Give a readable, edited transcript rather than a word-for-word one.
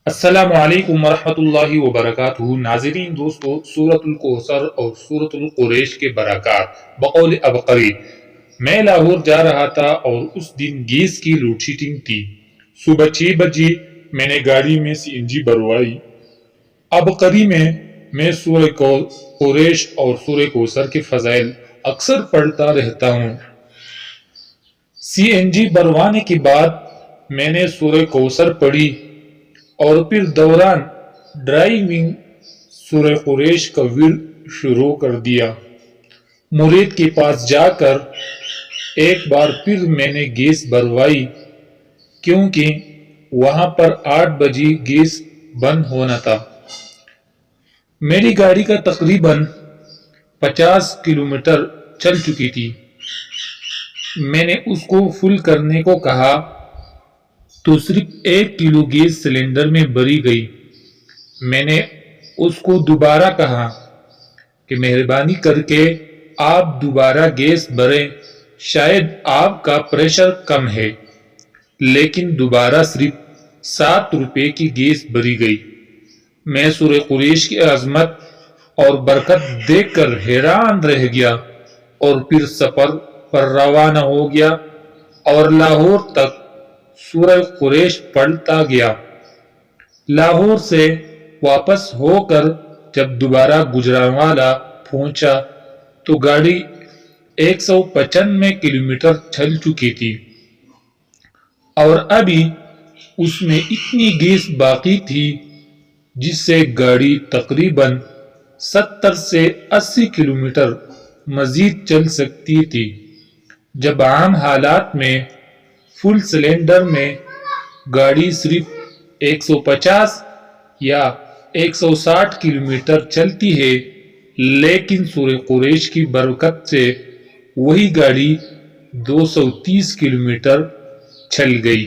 السلام علیکم ورحمۃ اللہ وبرکاتہ۔ ناظرین دوستو، سورۃ الکوثر اور سورۃ القریش کے برکات بقول ابقری۔ میں لاہور جا رہا تھا اور اس دن گیس کی لوڈ شیڈنگ تھی۔ صبح 6 بجے میں نے گاڑی میں سی این جی بھروائی۔ ابقری میں سورہ قریش اور سورہ کوثر کے فضائل اکثر پڑھتا رہتا ہوں۔ سی این جی بھروانے کے بعد میں نے سورہ کوثر پڑھی اور پھر دوران ڈرائیونگ سورہ قریش کا ورد شروع کر دیا۔ مرید کے پاس جا کر ایک بار پھر میں نے گیس بھروائی، کیونکہ وہاں پر 8 بجے گیس بند ہونا تھا۔ میری گاڑی کا تقریباً 50 کلومیٹر چل چکی تھی۔ میں نے اس کو فل کرنے کو کہا تو صرف 1 کلو گیس سلنڈر میں بھری گئی۔ میں نے اس کو دوبارہ کہا کہ مہربانی کر کے آپ دوبارہ گیس بھریں، شاید آپ کا پریشر کم ہے، لیکن دوبارہ صرف 7 روپے کی گیس بھری گئی۔ میں سورہ قریش کی عظمت اور برکت دیکھ کر حیران رہ گیا اور پھر سفر پر روانہ ہو گیا اور لاہور تک سورہ قریش پڑھتا گیا۔ لاہور سے واپس ہو کر جب دوبارہ گجرانوالہ پہنچا تو گاڑی 195 کلومیٹر چل چکی تھی اور ابھی اس میں اتنی گیس باقی تھی جس سے گاڑی تقریباً 70 سے 80 کلومیٹر مزید چل سکتی تھی۔ جب عام حالات میں فل سلنڈر میں گاڑی صرف 150 یا 160 کلومیٹر چلتی ہے، لیکن سورہ قریش کی برکت سے وہی گاڑی 230 کلومیٹر چل گئی۔